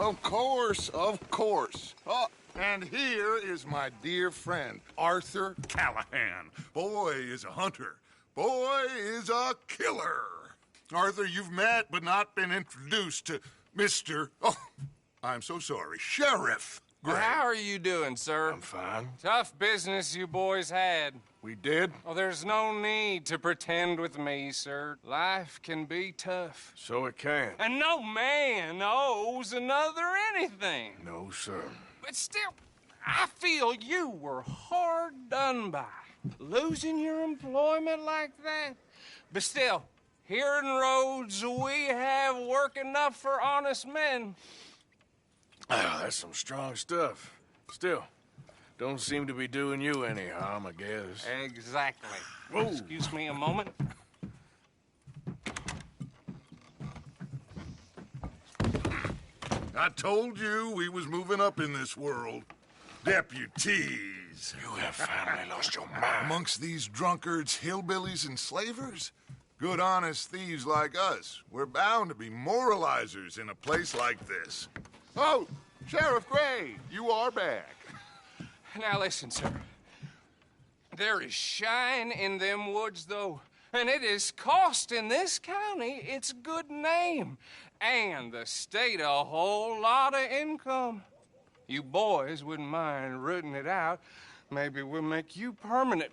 Of course, of course. Oh, and here is my dear friend, Arthur Callahan. Boy is a hunter. Boy is a killer. Arthur, you've met but not been introduced to Mr. Oh, I'm so sorry, Sheriff Gray. How are you doing, sir? I'm fine. Tough business you boys had. We did? Oh, there's no need to pretend with me, sir. Life can be tough. So it can. And no man owes another anything. No, sir. But still, I feel you were hard done by. Losing your employment like that. But still, here in Rhodes, we have work enough for honest men. Ah, that's some strong stuff. Still, don't seem to be doing you any harm, I guess. Exactly. Whoa. Excuse me a moment. I told you we was moving up in this world. Deputies. You have finally lost your mind. Amongst these drunkards, hillbillies, and slavers? Good, honest thieves like us. We're bound to be moralizers in a place like this. Oh, Sheriff Gray, you are back. Now listen, sir. There is shine in them woods, though, and it is costing this county its good name and the state a whole lot of income. You boys wouldn't mind rooting it out. Maybe we'll make you permanent.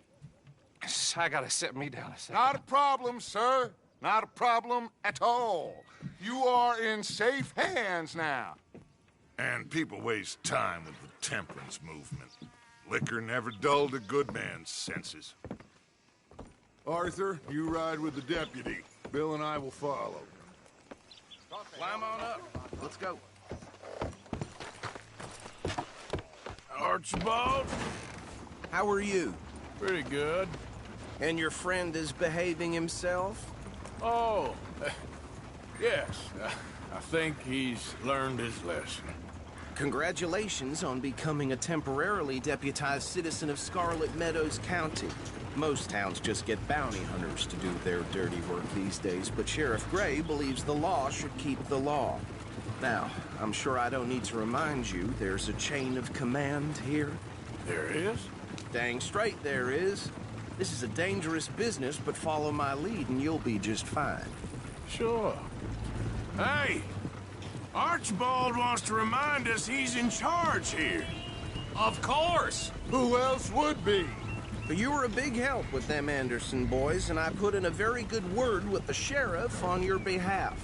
I gotta set me down a second. Not a problem, sir. Not a problem at all. You are in safe hands now. And people waste time with the temperance movement. Liquor never dulled a good man's senses. Arthur, you ride with the deputy. Bill and I will follow. Climb on up. Let's go. Archibald? How are you? Pretty good. And your friend is behaving himself? Oh, yes. I think he's learned his lesson. Congratulations on becoming a temporarily deputized citizen of Scarlet Meadows County. Most towns just get bounty hunters to do their dirty work these days, but Sheriff Gray believes the law should keep the law. Now, I'm sure I don't need to remind you there's a chain of command here. There is? Dang straight there is. This is a dangerous business, but follow my lead and you'll be just fine. Sure. Hey! Archibald wants to remind us he's in charge here. Of course. Who else would be? But you were a big help with them Anderson boys, and I put in a very good word with the sheriff on your behalf.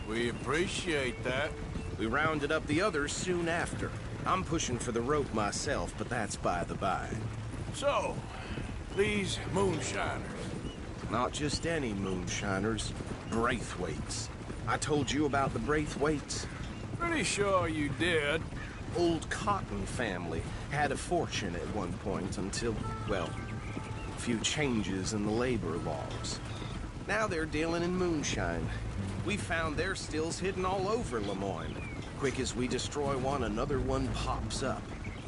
We appreciate that. We rounded up the others soon after. I'm pushing for the rope myself, but that's by the by. So, these moonshiners. Not just any moonshiners, Braithwaites. I told you about the Braithwaites. Pretty sure you did. Old Cotton family had a fortune at one point until, well, a few changes in the labor laws. Now they're dealing in moonshine. We found their stills hidden all over Lemoyne. Quick as we destroy one, another one pops up.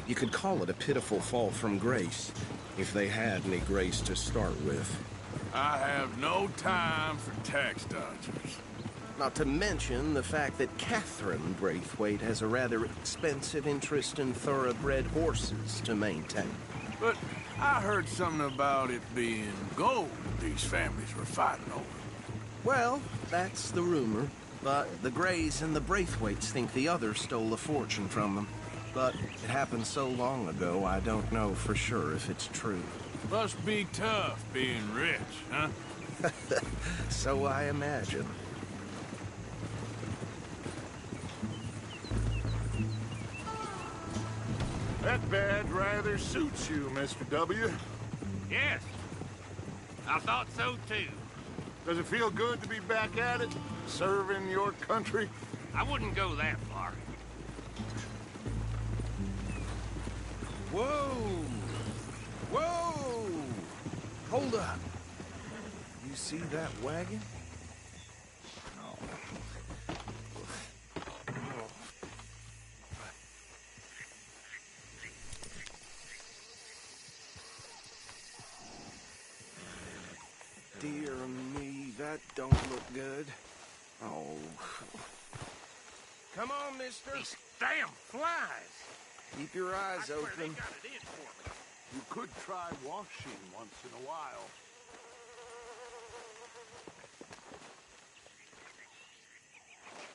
You could call it a pitiful fall from grace, if they had any grace to start with. I have no time for tax dodgers. Not to mention the fact that Catherine Braithwaite has a rather expensive interest in thoroughbred horses to maintain. But I heard something about it being gold these families were fighting over. Well, that's the rumor. But the Grays and the Braithwaites think the other stole a fortune from them. But it happened so long ago, I don't know for sure if it's true. Must be tough being rich, huh? So I imagine. That badge rather suits you, Mr. W. Yes, I thought so too. Does it feel good to be back at it, serving your country? I wouldn't go that far. Whoa! Whoa! Hold up. You see that wagon? Dear me, that don't look good. Oh. Come on, mister. These damn flies. Keep your eyes I swear they open. got it in for me. You could try washing once in a while.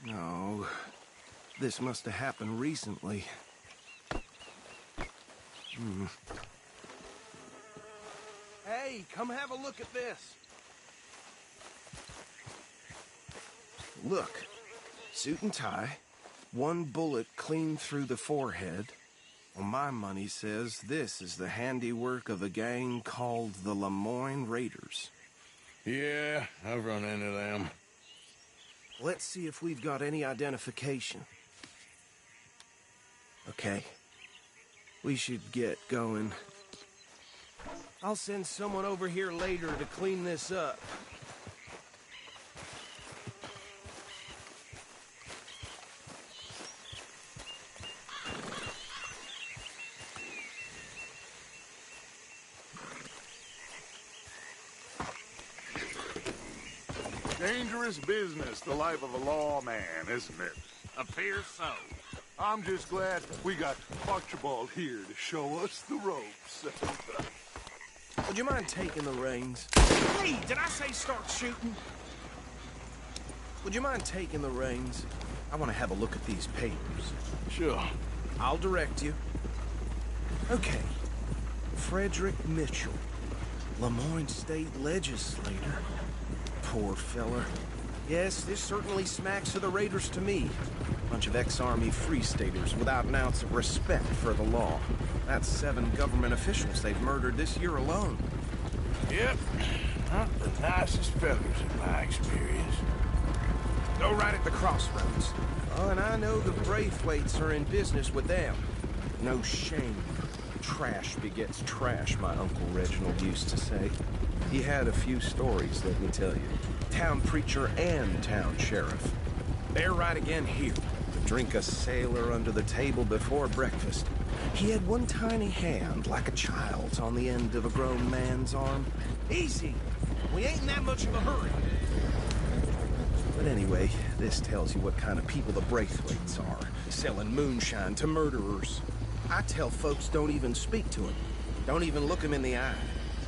No, this must have happened recently. Hey, come have a look at this. Look, suit and tie, one bullet clean through the forehead. Well, my money says this is the handiwork of a gang called the Lemoyne Raiders. Yeah, I've run into them. Let's see if we've got any identification. Okay. We should get going. I'll send someone over here later to clean this up. Dangerous business, the life of a lawman, isn't it? Appears so. I'm just glad we got Archibald here to show us the ropes. Would you mind taking the reins? Hey, did I say start shooting? Would you mind taking the reins? I want to have a look at these papers. Sure. I'll direct you. Okay. Frederick Mitchell, Lemoyne State Legislator. Poor feller. Yes, this certainly smacks of the Raiders to me. Bunch of ex-Army Free Staters without an ounce of respect for the law. That's 7 government officials they've murdered this year alone. Yep. Not the nicest fellas in my experience. Go right at the crossroads. Oh, and I know the Braithwaites are in business with them. No shame. Trash begets trash, my Uncle Reginald used to say. He had a few stories, let me tell you. Town preacher and town sheriff. They're right again here. To drink a sailor under the table before breakfast. He had one tiny hand, like a child's, on the end of a grown man's arm. Easy! We ain't in that much of a hurry. But anyway, this tells you what kind of people the Braithwaites are. Selling moonshine to murderers. I tell folks don't even speak to him. Don't even look him in the eye.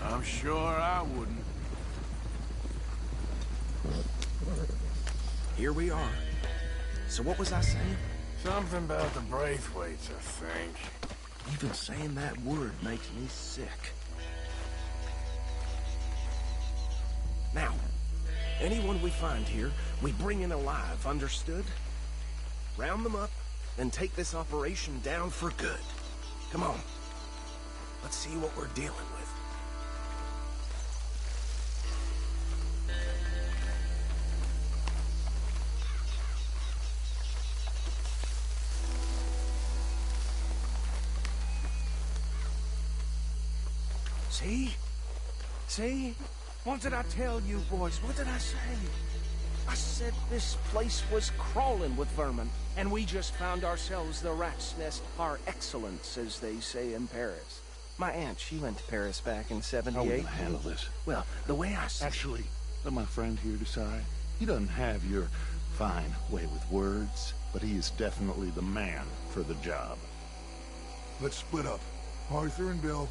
I'm sure I wouldn't. Here we are. So what was I saying? Something about the Braithwaites, I think. Even saying that word makes me sick. Now, anyone we find here, we bring in alive, understood? Round them up, then take this operation down for good. Come on. Let's see what we're dealing with. See? See? What did I tell you, boys? What did I say? I said this place was crawling with vermin, and we just found ourselves the rat's nest par excellence, as they say in Paris. My aunt, she went to Paris back in '78. How are we gonna handle this? Well, the way I see Actually, let my friend here decide. He doesn't have your fine way with words, but he is definitely the man for the job. Let's split up. Arthur and Bill,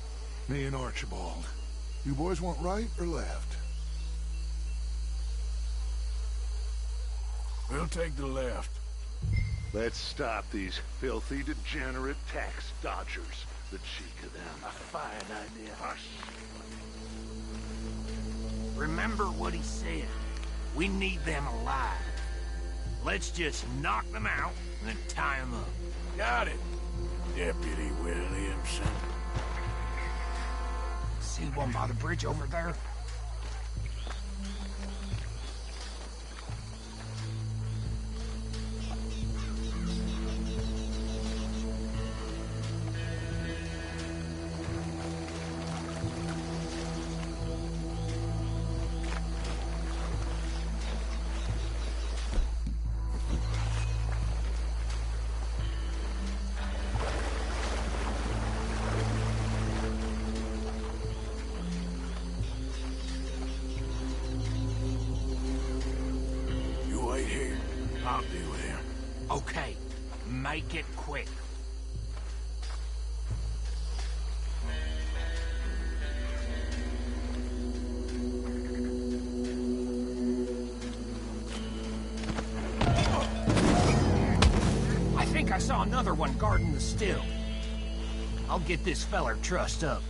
me and Archibald. You boys want right or left? We'll take the left. Let's stop these filthy, degenerate tax dodgers. The cheek of them. A fine idea. Hush. Remember what he said. We need them alive. Let's just knock them out and then tie them up. Got it, Deputy Williamson. See one by the bridge over there? make it quick. I think I saw another one guarding the still. I'll get this feller trussed up.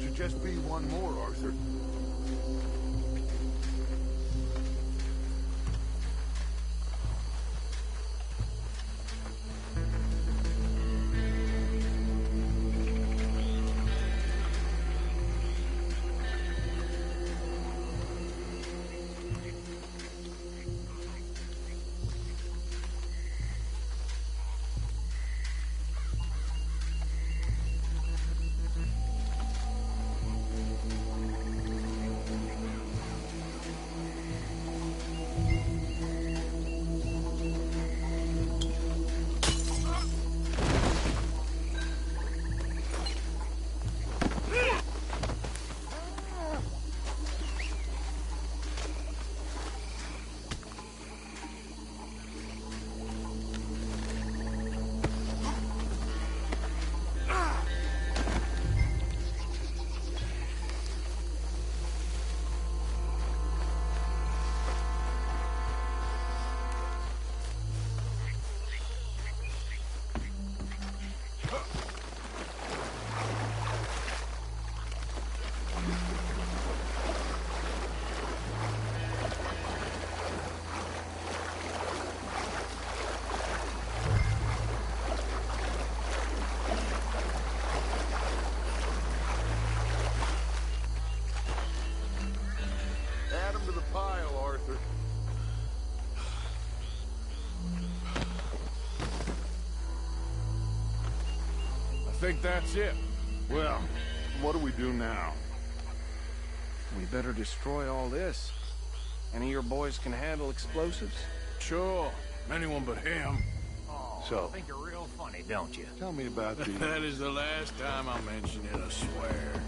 Should just be one more, Arthur. Add 'em to the pile, Arthur. I think that's it. Well, what do we do now? We better destroy all this. Any of your boys can handle explosives? Sure. Anyone but him. Oh, So- I think you're real funny, don't you? Tell me about the... That is the last time I mention it, I swear.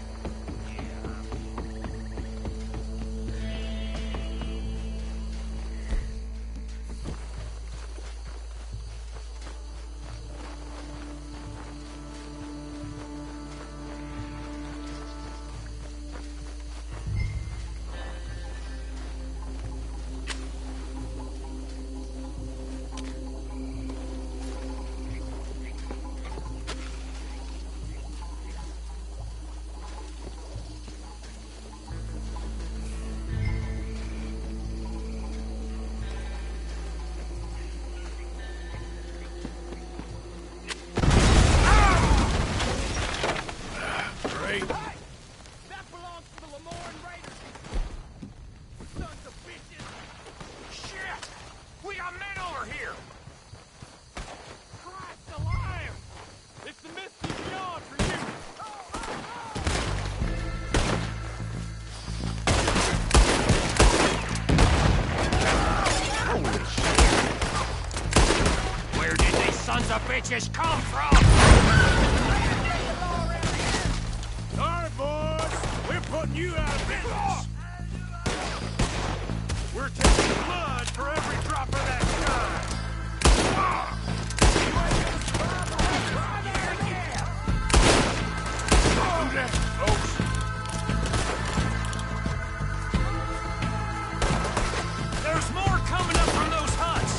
Great. Hey! That belongs to the Lemoyne Raiders! Sons of bitches! Shit! We got men over here! Christ alive! It's the Misty Beyond for you! Where did these sons of bitches come from? All right, boys. We're putting you out of business. We're taking blood for every drop of that shine. Do that, folks. There's more coming up from those huts!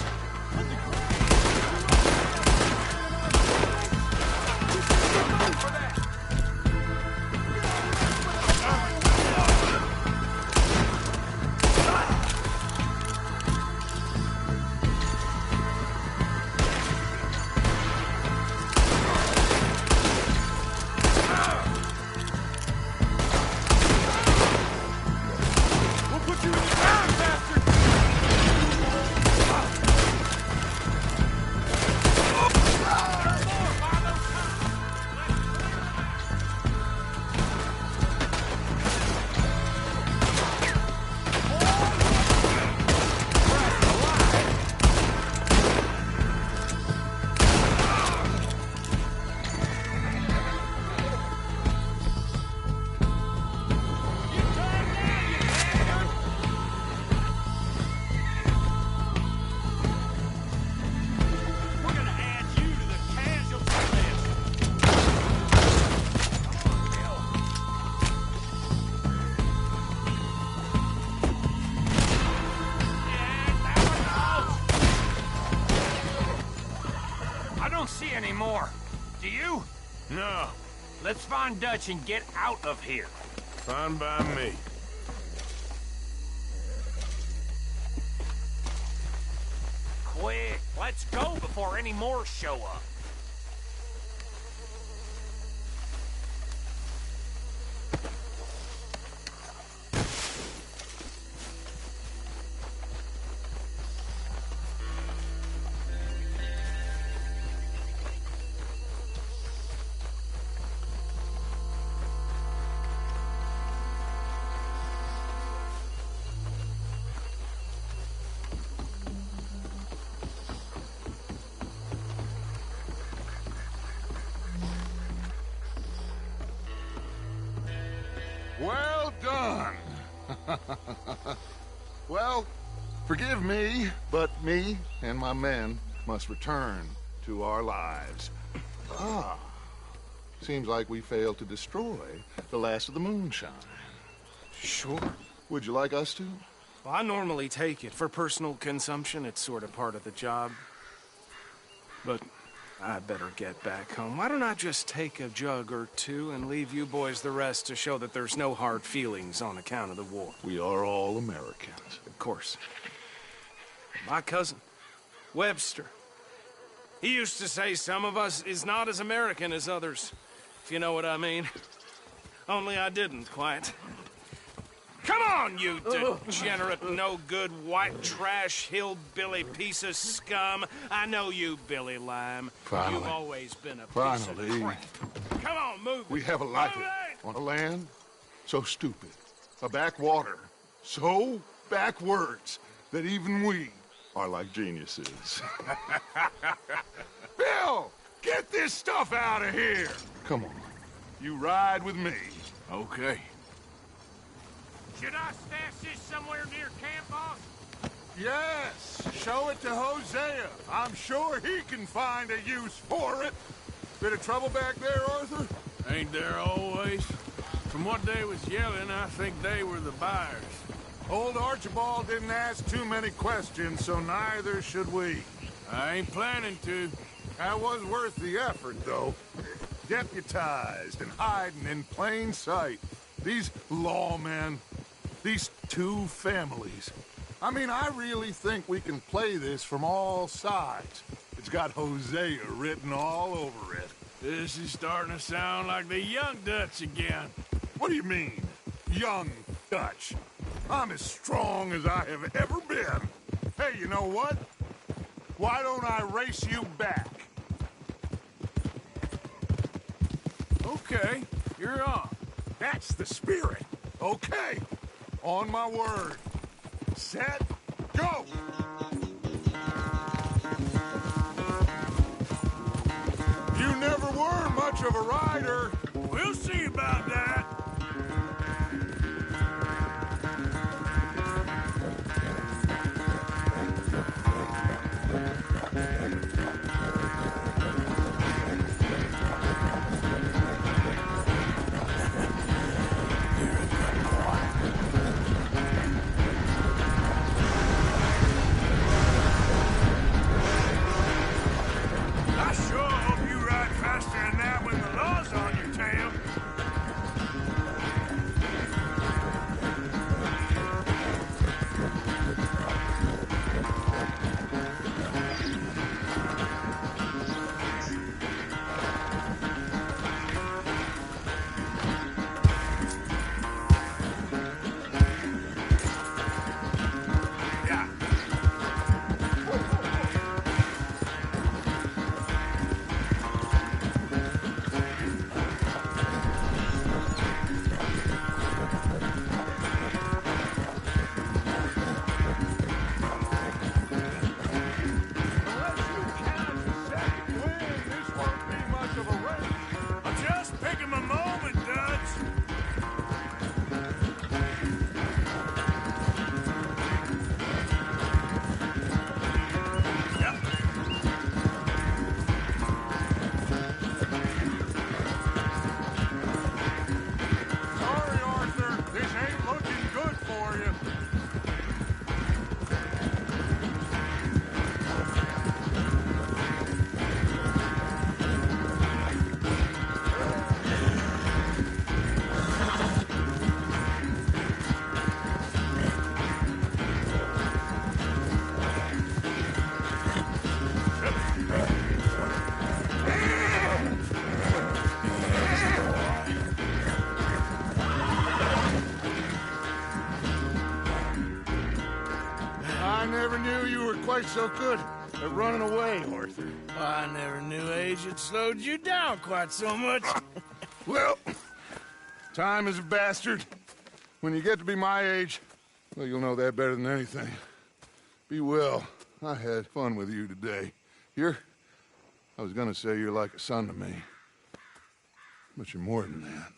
No. Let's find Dutch and get out of here. Fine by me. Quick, let's go before any more show up. Well done. Well, forgive me, but me and my men must return to our lives. Seems like we failed to destroy the last of the moonshine. Sure. Would you like us to? Well, I normally take it. For personal consumption, it's sort of part of the job. But I better get back home. Why don't I just take a jug or two and leave you boys the rest to show that there's no hard feelings on account of the war? We are all Americans. Of course. My cousin, Webster, he used to say some of us is not as American as others, if you know what I mean. Only I didn't quite. Come on, you degenerate, no-good, white trash, hillbilly piece of scum. I know you, Billy Lime. Finally. You've always been a piece Finally. of crap. Come on, move it. We have a life Move it! on a land so stupid, a backwater so backwards that even we are like geniuses. Bill, get this stuff out of here! Come on, you ride with me. Okay. Should I stash this somewhere near camp, boss? Yes, show it to Hosea. I'm sure he can find a use for it. Bit of trouble back there, Arthur? Ain't there always? From what they was yelling, I think they were the buyers. Old Archibald didn't ask too many questions, so neither should we. I ain't planning to. That was worth the effort, though. Deputized and hiding in plain sight. These lawmen, these two families. I mean, I really think we can play this from all sides. It's got Hosea written all over it. This is starting to sound like the young Dutch again. What do you mean, young Dutch? I'm as strong as I have ever been. Hey, you know what? Why don't I race you back? Okay, you're on. That's the spirit. Okay, on my word. Set, go! You never were much of a rider. We'll see about that. I sure hope you ride faster than that when the law's on your tail. always so good at running away, Arthur. I never knew age had slowed you down quite so much. Well, time is a bastard. When you get to be my age, well, you'll know that better than anything. Be well. I had fun with you today. I was gonna say you're like a son to me. But you're more than that.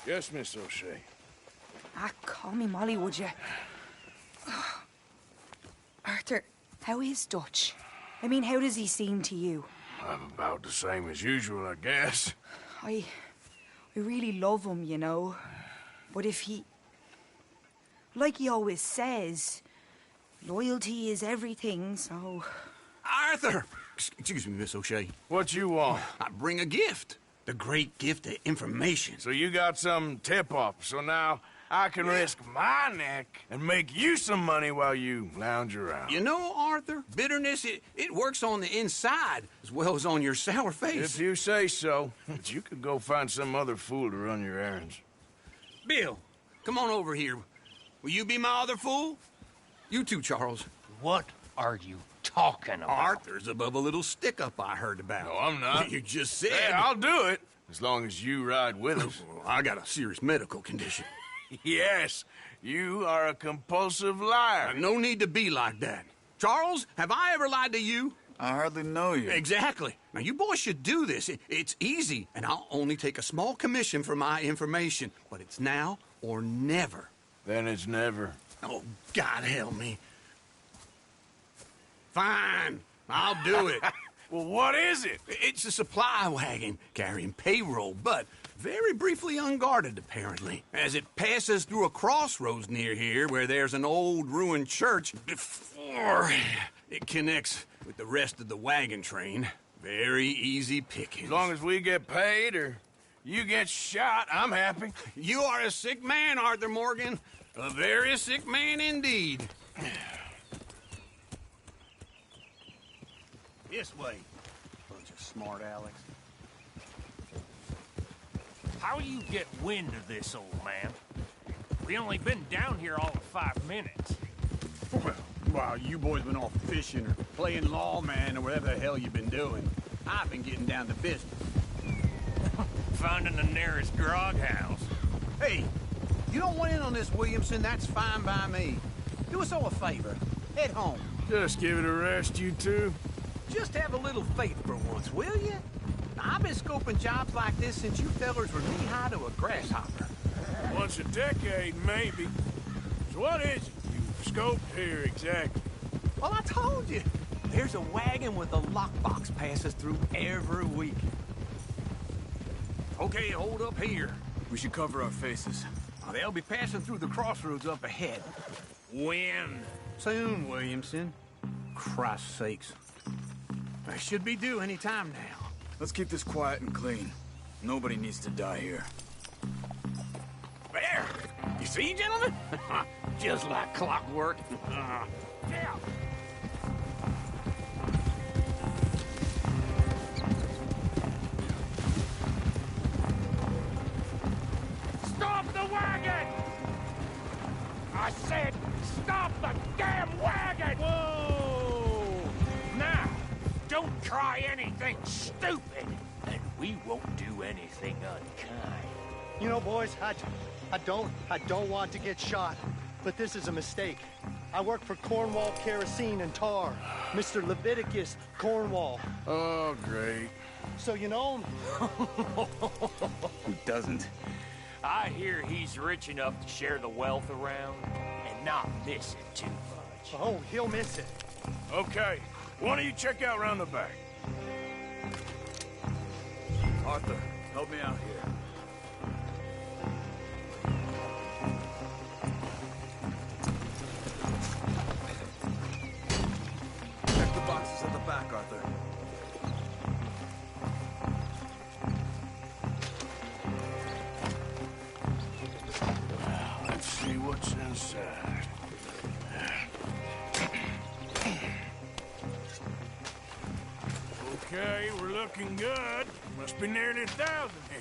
Yes, Miss O'Shea. Call me Molly, would you? Arthur, how is Dutch? I mean, how does he seem to you? About the same as usual, I guess. I really love him, you know. But if he... Like he always says, loyalty is everything, so... Arthur! Excuse me, Miss O'Shea. What you want? I bring a gift. The great gift of information. So you got some tip-off, so now I can risk my neck and make you some money while you lounge around. You know, Arthur, bitterness, it works on the inside as well as on your sour face. If you say so. But you could go find some other fool to run your errands. Bill, come on over here. Will you be my other fool? You too, Charles. What are you talking about? Arthur's above a little stick-up I heard about. No, I'm not. You just said... Hey, I'll do it, as long as you ride with us. I got a serious medical condition. Yes, you are a compulsive liar. No need to be like that. Charles, have I ever lied to you? I hardly know you. Exactly. Now, you boys should do this. It's easy, and I'll only take a small commission for my information. But it's now or never. Then it's never. Oh, God help me. Fine. I'll do it. Well, what is it? It's a supply wagon carrying payroll, but very briefly unguarded, apparently. As it passes through a crossroads near here where there's an old ruined church before it connects with the rest of the wagon train. Very easy pickings. As long as we get paid or you get shot, I'm happy. You are a sick man, Arthur Morgan. A very sick man indeed. This way. Bunch of smart Alex. How you get wind of this, old man? We only been down here all of 5 minutes. Well, while you boys been off fishing or playing lawman or whatever the hell you've been doing, I've been getting down to business. Finding the nearest grog house. Hey, you don't want in on this, Williamson, that's fine by me. Do us all a favor. Head home. Just give it a rest, you two. Just have a little faith for once, will you? Now, I've been scoping jobs like this since you fellers were knee-high to a grasshopper. Once a decade, maybe. So what is it you've scoped here exactly? Well, I told you. There's a wagon with a lockbox passes through every week. Okay, hold up here. We should cover our faces. They'll be passing through the crossroads up ahead. When? Soon, Williamson. Christ's sakes. They should be due any time now. Let's keep this quiet and clean. Nobody needs to die here. There! You see, gentlemen? Just like clockwork. Yeah. Stop the wagon! I said, stop the damn wagon! Whoa! Now, don't try anything stupid, and we won't do anything unkind. You know, boys, I don't want to get shot, but this is a mistake. I work for Cornwall Kerosene and Tar, Mr. Leviticus Cornwall. Oh, great. So you know him? Who doesn't? I hear he's rich enough to share the wealth around and not miss it too much. Oh, he'll miss it. Okay, why don't you check out round the back? Arthur, help me out here. Check the boxes at the back, Arthur. Let's see what's inside. Okay, we're looking good. Must be nearly 1,000 here.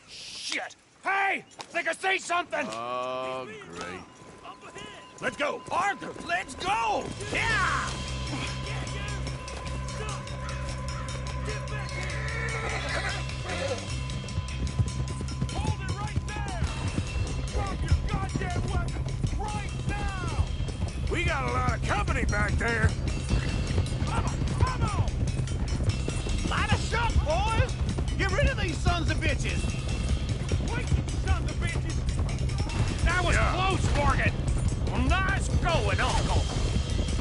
Shit! Hey! Think I see something! Oh, great. Let's go! Arthur, let's go! Yeah! Hold it right there! Drop your goddamn weapon right now! We got a lot of company back there. Come on! Light us up, boys! Get rid of these sons of bitches! Wait, sons of bitches! That was close, Morgan! Well, nice going, Uncle!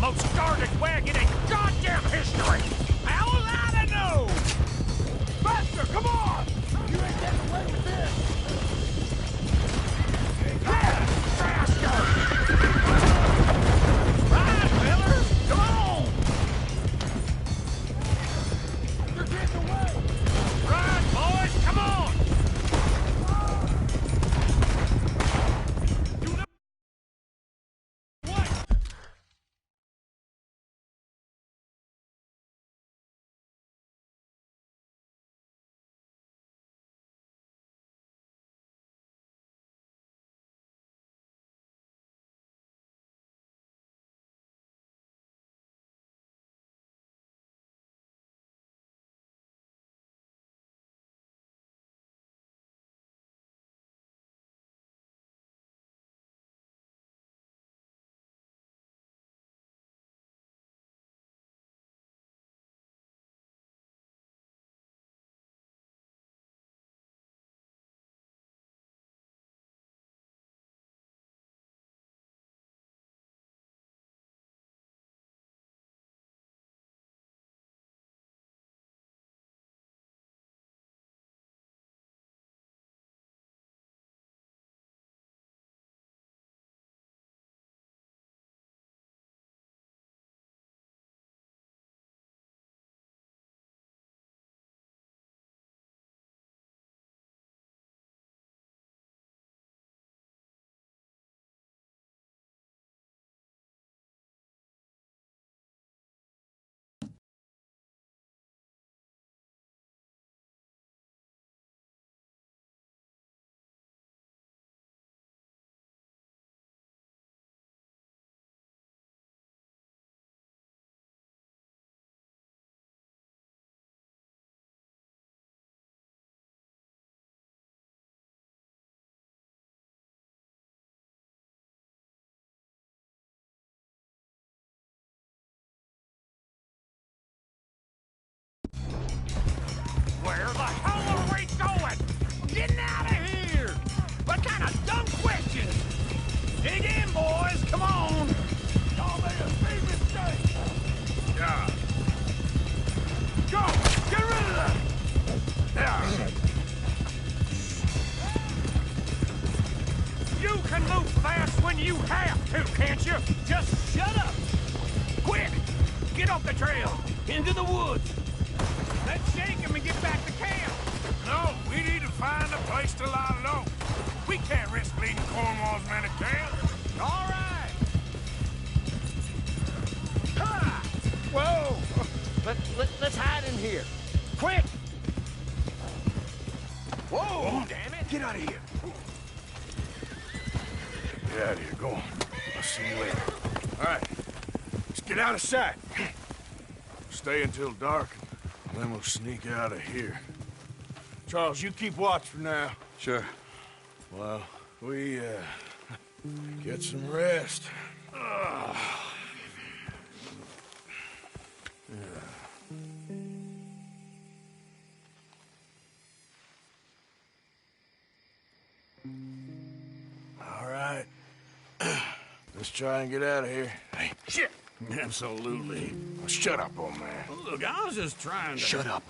Most guarded wagon in goddamn history! How was I to know? Faster, come on! You ain't getting away with this! Yeah, faster! Ride, Miller! Come on! You're getting away! Ride, boys! Come on! Where the hell are we going? Getting out of here! What kind of dumb questions? Dig in, boys! Come on! Y'all made a big mistake! Yeah. Go! Get rid of that! Yeah. You can move fast when you have to, can't you? Just shut up! Quick! Get off the trail! Into the woods! Let's shake him and get back to camp! No, we need to find a place to lie low. We can't risk leading Cornwall's men to camp. All right! Ha! Whoa! Let's hide in here. Quick! Whoa! Damn it! Get out of here. Get out of here. Go on. I'll see you later. All right. Let's get out of sight. Stay until dark, and then we'll sneak out of here. Charles, you keep watch for now. Sure. Well, we, get some rest. Let's try and get out of here. Hey, shit! Absolutely. Well, shut up, old man. Look, I was just trying to... Shut up.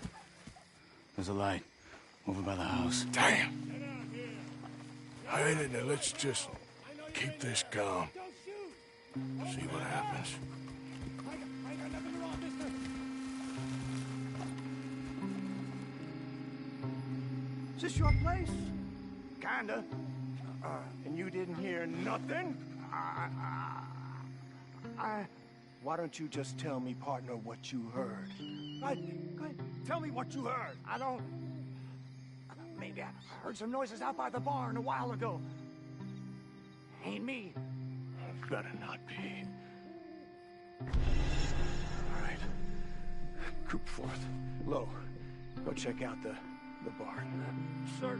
There's a light over by the house. Damn. Hey, let's just keep this calm. See what happens. Is this your place? Kinda. And you didn't hear nothing? Why don't you just tell me, partner, what you heard? Go ahead. Tell me what you heard. Maybe I heard some noises out by the barn a while ago. Ain't me. Better not be. All right. Group forth. Lo, go check out the barn. Sir.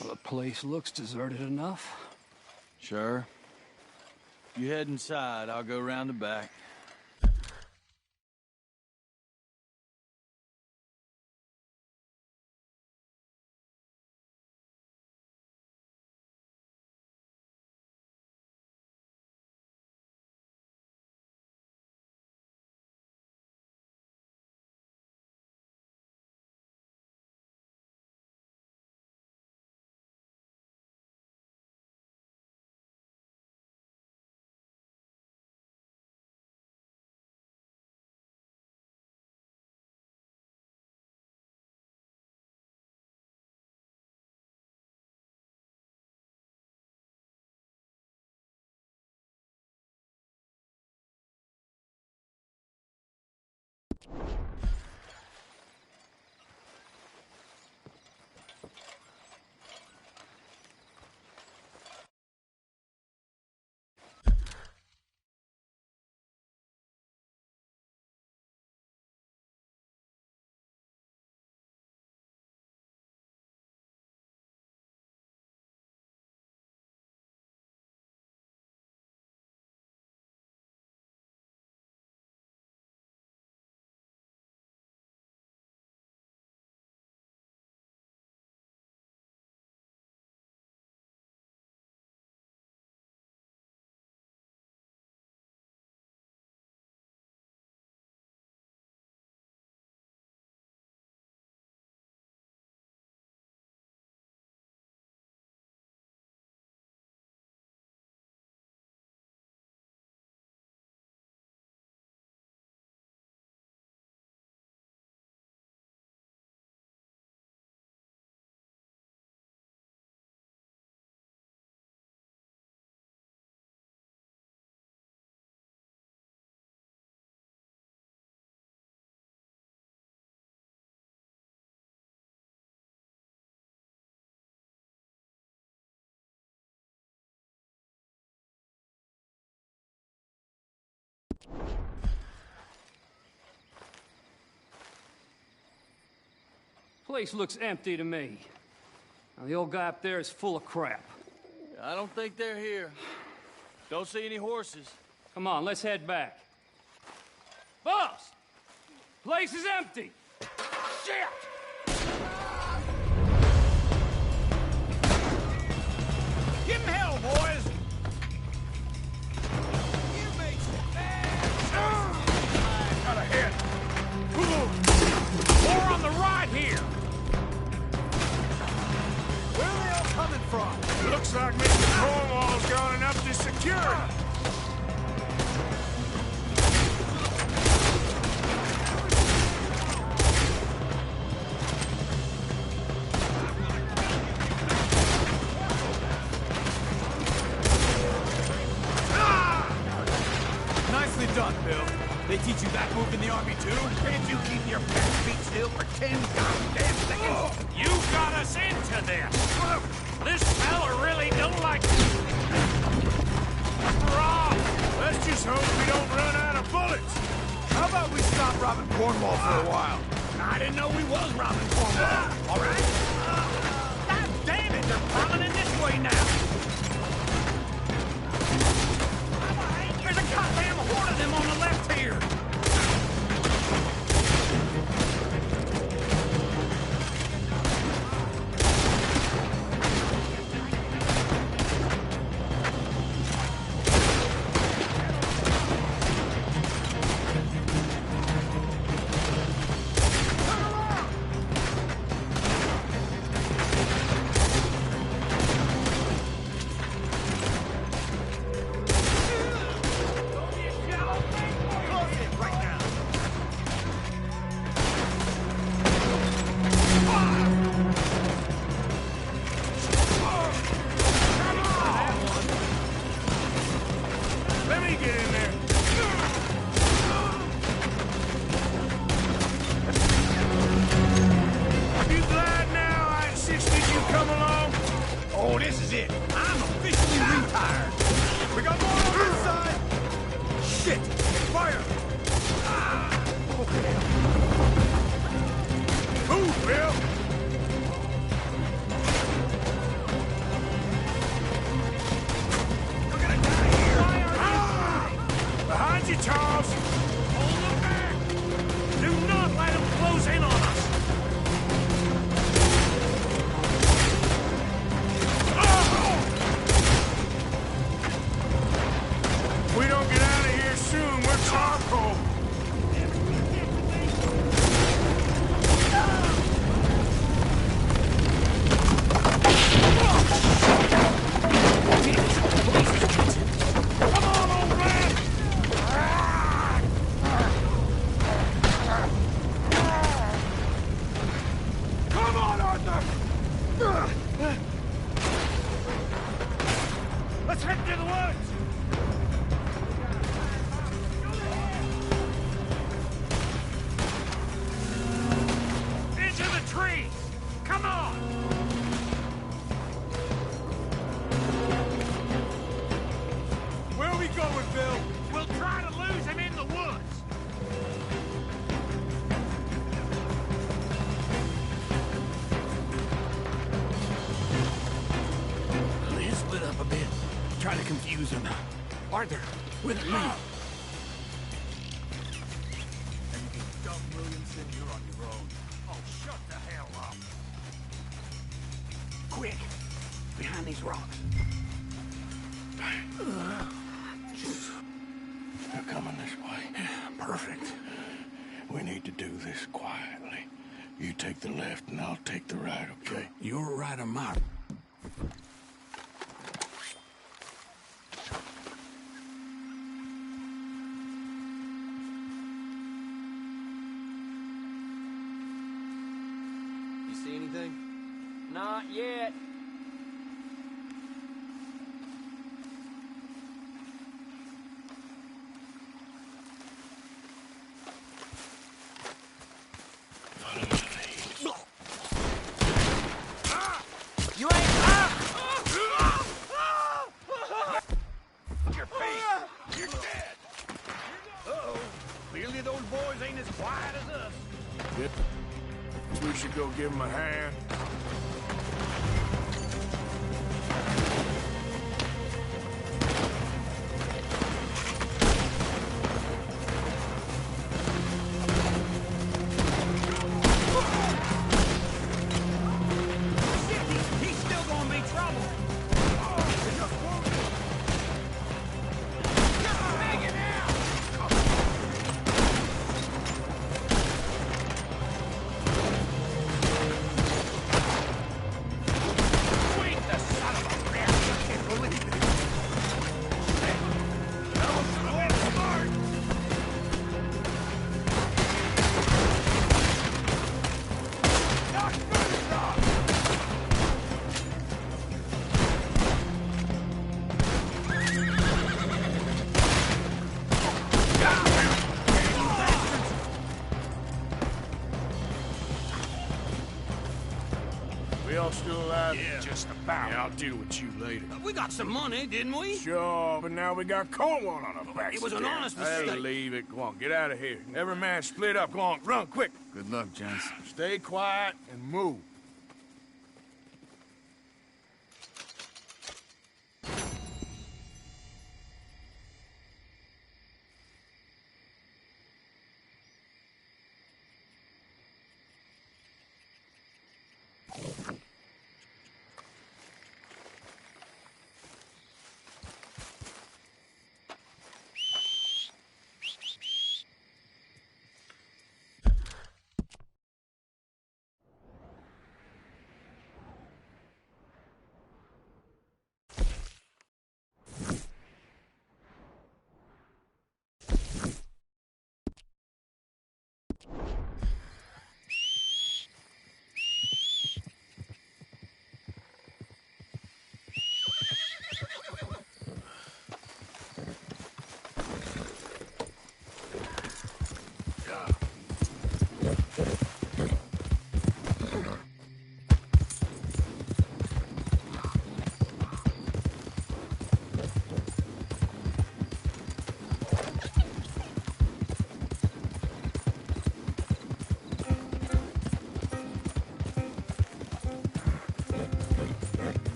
Well, the place looks deserted enough. Sure. You head inside, I'll go round the back. Place looks empty to me. Now, the old guy up there is full of crap. I don't think they're here. Don't see any horses. Come on, let's head back. Boss! Place is empty! Shit! Give him hell, boys! You make some bad... Got a hit. More on the right here! Where are they all coming from? Looks like Mr. Cornwall's got enough to secure it. Nicely done, Bill. They teach you that move in the army, too? Can't you keep your pet feet still for 10 goddamn seconds? You got us into this! This fella really don't like you. Rob, let's just hope we don't run out of bullets. How about we stop robbing Cornwall for a while? I didn't know we was robbing Cornwall. All right? God damn it, they're piling in this way now. There's a goddamn horde of them on the left here. Arthur, with me. Williamson, you're on your own. Oh, shut the hell up. Quick, behind these rocks. They're coming this way. Perfect. We need to do this quietly. You take the left and I'll take the right, okay? You're right on my... See anything? Not yet. You ain't your feet. You're dead. Uh-oh. Clearly those boys ain't as quiet as us. Yep. We should go give him a hand. He's still gonna be trouble. Sweet the son of a bitch! We all still alive? Yeah. Just about. Yeah, I'll deal with you later. We got some money, didn't we? Sure, but now we got Cornwall on our backs. It was an again. honest Hey, mistake. leave it. Go on, get out of here. Every man split up. Go on, run, quick. Good luck, gents. Stay quiet and move.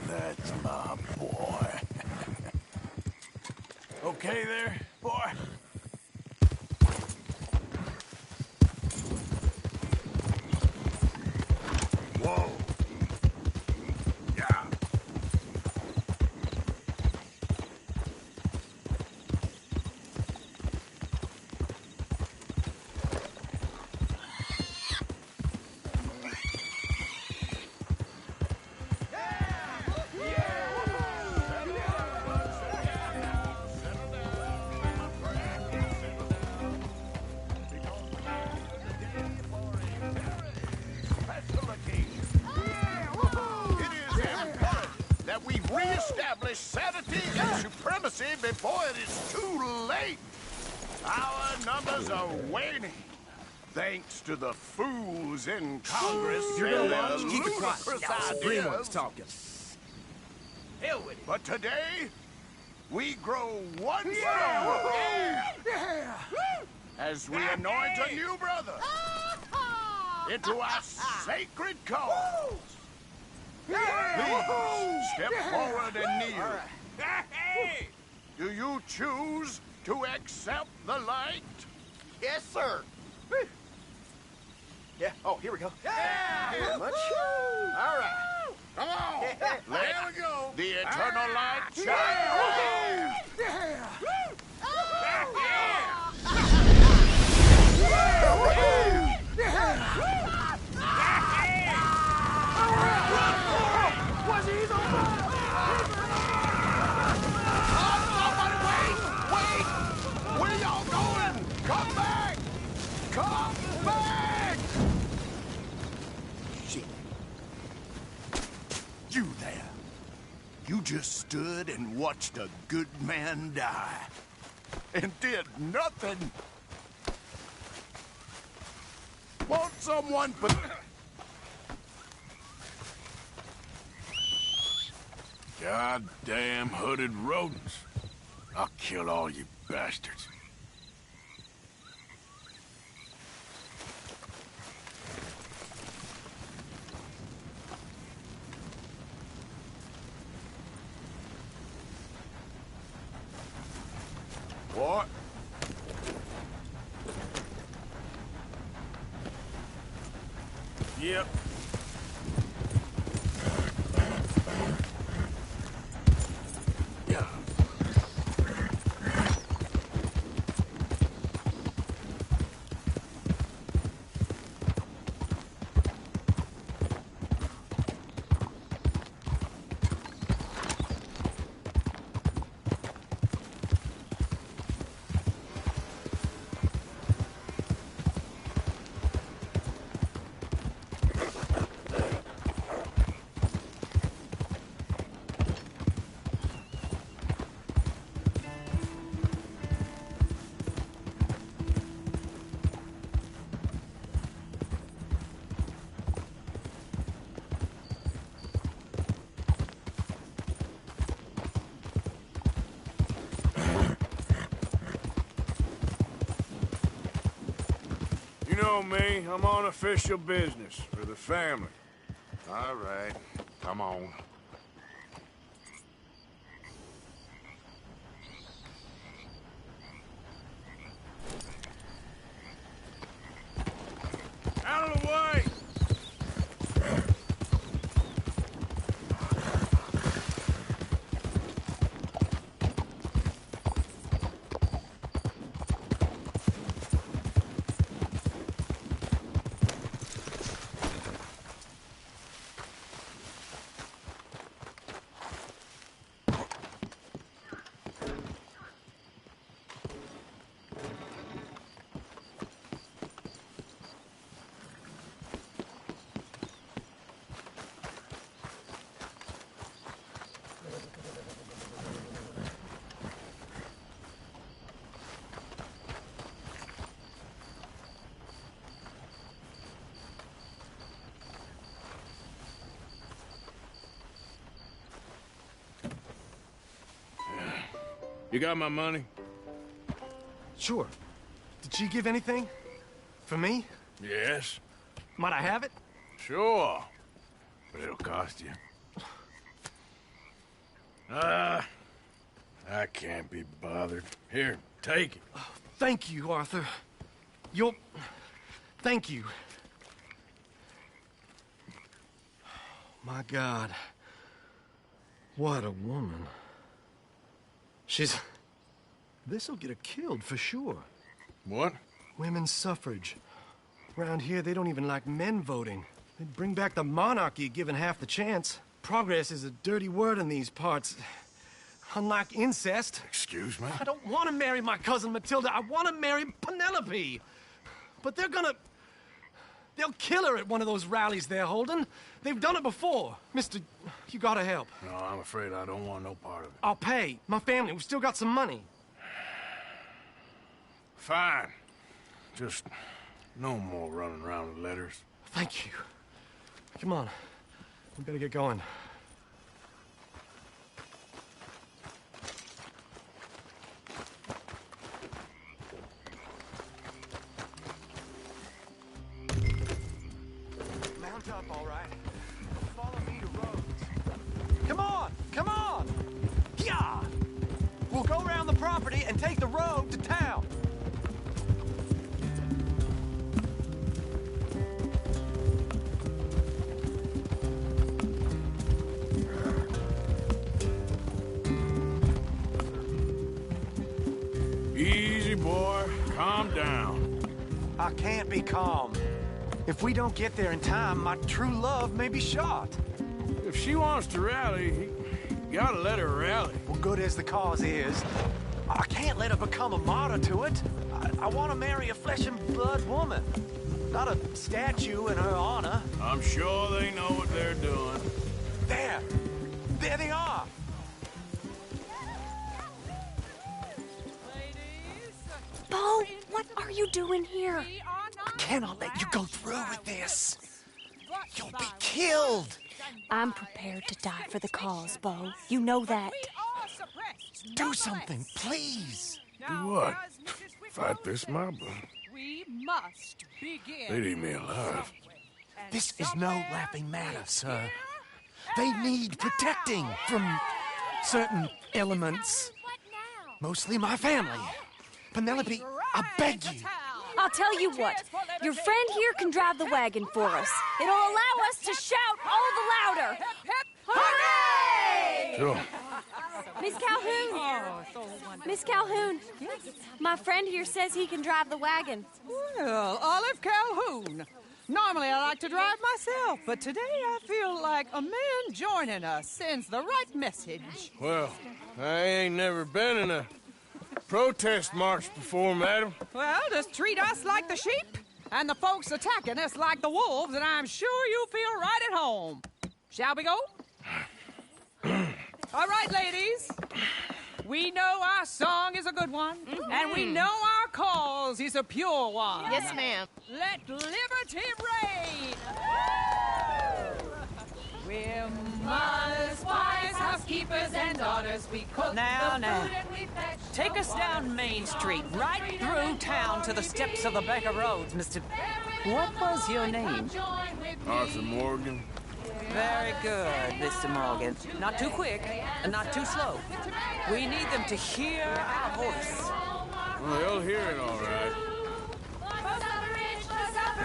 That's my boy. Okay there, boy? Whoa. Yeah. Reestablish sanity and supremacy before it is too late. Our numbers are waning, thanks to the fools in Congress You're and gonna their watch? Keep it quiet. ludicrous Greenwood's ideas. talking. Hell with it. But today, we grow one stronger as we anoint a new brother into our sacred cause. Please step forward and kneel. Hey! Do you choose to accept the light? Yes, sir. Yeah. Oh, here we go. Yeah! Much. All right. Come on. There we go. The eternal light shine. Where y'all going? Come back! Come back! Shit. You there. You just stood and watched a good man die. And did nothing. Won't someone put... Goddamn hooded rodents. I'll kill all you bastards. What? Yep. know me. I'm on official business for the family. All right, come on. Out of the way! You got my money? Sure. Did she give anything? For me? Yes. Might I have it? Sure. But it'll cost you. I can't be bothered. Here, take it. Thank you, Arthur. Thank you. My God. What a woman. This'll get her killed for sure. What? Women's suffrage. Around here, they don't even like men voting. They'd bring back the monarchy given half the chance. Progress is a dirty word in these parts. Unlike incest. Excuse me? I don't want to marry my cousin Matilda. I want to marry Penelope. But they'll kill her at one of those rallies they're holding. They've done it before. Mister, you gotta help. No, I'm afraid I don't want no part of it. I'll pay. My family, we've still got some money. Fine. Just no more running around with letters. Thank you. Come on. We better get going. Mount up, all right. Follow me to Rhodes. Come on! Come on! Yeah! We'll go around the property and take the road to town. Easy, boy. Calm down. I can't be calm. If we don't get there in time, my true love may be shot. If she wants to rally, you gotta let her rally. Well, good as the cause is, I can't let her become a martyr to it. I want to marry a flesh and blood woman, not a statue in her honor. I'm sure they know what they're doing. There they are. Bo, what are you doing here? I cannot let you go through with this. You'll be killed. I'm prepared to die for the cause, Bo. You know that. Do something, please. Do what? Fight this mob? We must begin. They'd eat me alive. This is no laughing matter, sir. They need protecting from certain elements. Mostly my family. Penelope, I beg you. I'll tell you what. Your friend here can drive the wagon for us. It'll allow us to shout all the louder. Hooray! Sure. Miss Calhoun. Miss Calhoun. My friend here says he can drive the wagon. Well, Olive Calhoun. Normally I like to drive myself, but today I feel like a man joining us sends the right message. Well, I ain't never been in a protest march before, madam. Well, just treat us like the sheep, and the folks attacking us like the wolves, and I'm sure you'll feel right at home. Shall we go? All right, ladies. We know our song is a good one, and we know our cause is a pure one. Yes, ma'am. Let liberty reign! We're mothers, wives, housekeepers, and daughters. We cook Now, the food and we fetch. Take us down Main Street, right through town to the steps of the Baker Roads, Mr. What was your name? Arthur Morgan. Very good, Mr. Morgan. Not too quick and not too slow. We need them to hear our voice. Well, they'll hear it all right.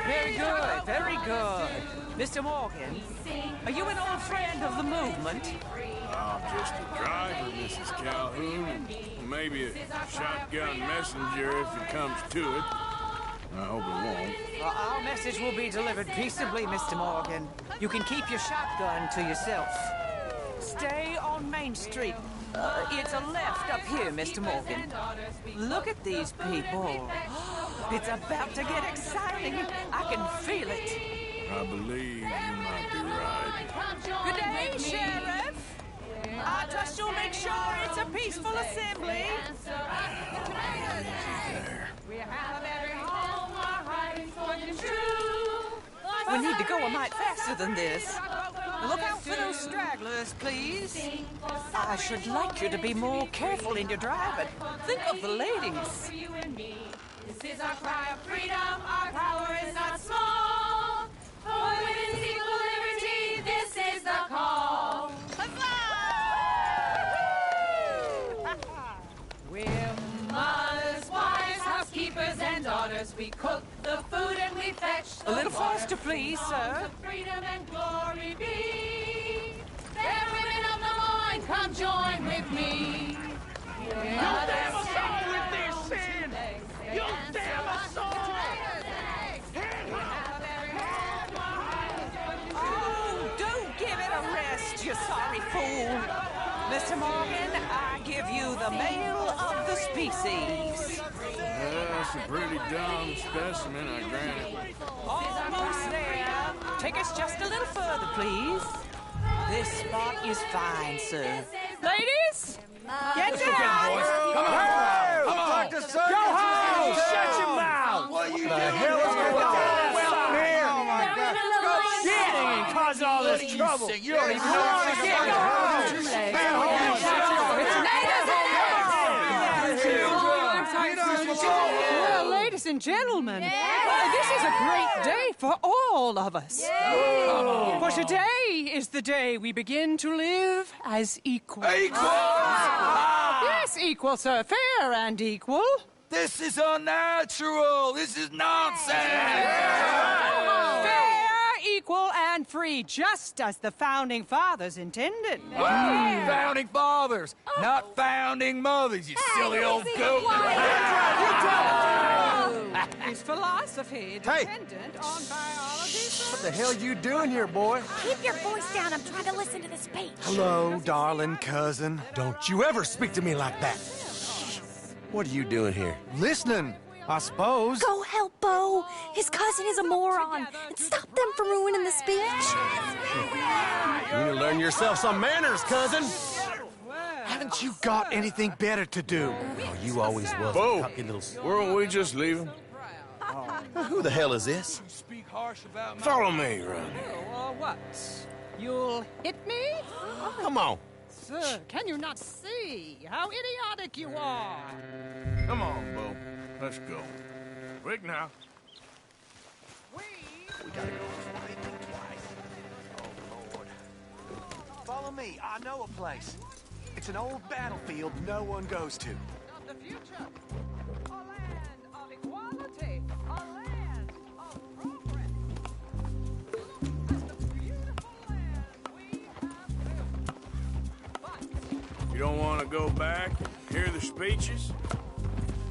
Very good, very good. Mr. Morgan, are you an old friend of the movement? I'm just a driver, Mrs. Calhoun, and maybe a shotgun messenger if it comes to it. I hope it won't. Our message will be delivered peaceably, Mr. Morgan. You can keep your shotgun to yourself. Stay on Main Street. It's a left up here, Mr. Morgan. Look at these people. It's about to get exciting. I can feel it. I believe you might be right. Good day, Sheriff. I trust you'll make sure it's a peaceful assembly. We need to go a mite faster than this. Look out for those stragglers, please. I should like you to be more careful in your driving. Think of the ladies. This is our cry of freedom. Our power is not small. For women's equal liberty, this is the call. We're mothers, wives, housekeepers, and daughters. We cook the food and we fetch the A little water. faster, please, sir. Freedom and glory be. Fair women of the morn, come join with me. You'll damn us all with this sin! You'll damn us all! Oh, don't give it a rest, you sorry fool. Mr. Morgan, I give you the male of the species. That's a pretty dumb specimen, I grant it. Almost there. Take us just a little further, please. This spot is fine, sir. Ladies, get down! Come on! Come on! Go home! Shut your mouth! What are you doing? The hell is going on? Here! Oh my God! Get and cause all this trouble! You don't even know what to get. Go Well, ladies and gentlemen, this is a great day for all of us. For today is the day we begin to live as equals. Yes, equal, sir. Fair and equal. This is unnatural! This is nonsense! Fair, equal, and free, just as the Founding Fathers intended. Founding fathers, not founding mothers, you silly old goat! His philosophy dependent on biology. What the hell you doing here, boy? Keep your voice down. I'm trying to listen to the speech. Hello, darling cousin. Don't you ever speak to me like that. What are you doing here? Listening, I suppose. Go help Bo. His cousin is a moron. And stop them from ruining the speech. You need to learn yourself some manners, cousin. Haven't you got anything better to do? Oh, you always was. Bo, weren't we just leaving? Who the hell is this? Follow me, Ronnie. What? You'll hit me? Come on. Sir, can you not see how idiotic you are? Come on, Bo. Let's go. Quick now. We gotta go this way, think twice. Oh, Lord. Follow me. I know a place. It's an old battlefield no one goes to. Of the future. A land of equality. A land of progress. Look at the beautiful land we have built. You don't want to go back and hear the speeches?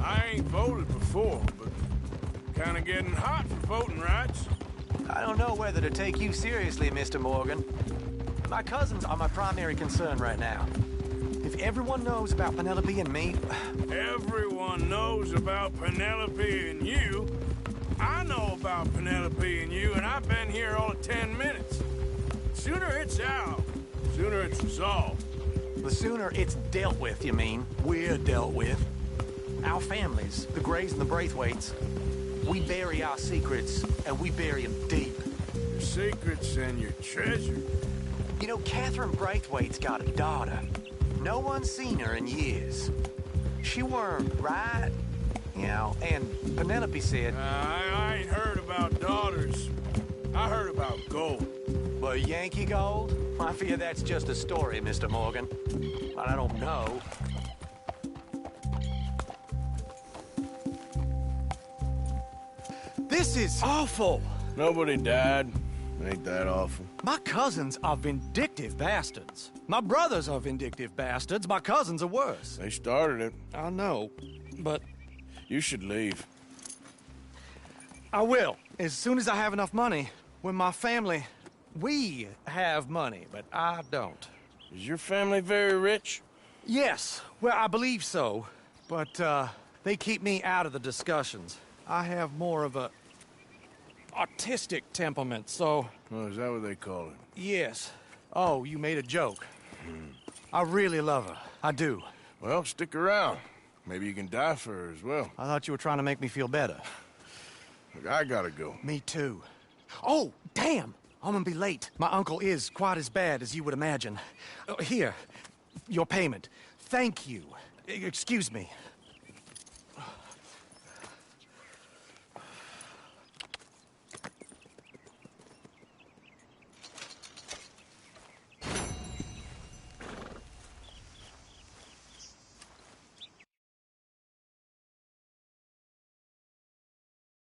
I ain't voted before, but kind of getting hot for voting rights. I don't know whether to take you seriously, Mr. Morgan. My cousins are my primary concern right now. If everyone knows about Penelope and me... Everyone knows about Penelope and you. I know about Penelope and you, and I've been here all of 10 minutes. Sooner it's out, sooner it's resolved. The sooner it's dealt with, you mean? We're dealt with. Our families, the Grays and the Braithwaites, we bury our secrets, and we bury them deep. Your secrets and your treasure. You know, Catherine Braithwaite's got a daughter. No one's seen her in years. She weren't right. You know, and Penelope said... I ain't heard about daughters. I heard about gold. Well, Yankee gold? I fear that's just a story, Mr. Morgan. But I don't know. This is awful. Nobody died. Ain't that awful? My cousins are vindictive bastards. My brothers are vindictive bastards. My cousins are worse. They started it. I know, but... You should leave. I will, as soon as I have enough money. When my family... We have money, but I don't. Is your family very rich? Yes, well, I believe so. But, they keep me out of the discussions. I have more of a... artistic temperament, so... Oh, is that what they call it? Yes. Oh, you made a joke. I really love her. I do. Well, stick around. Maybe you can die for her as well. I thought you were trying to make me feel better. Look, I gotta go. Me too. Oh, damn! I'm gonna be late. My uncle is quite as bad as you would imagine. Here, your payment. Thank you. Excuse me.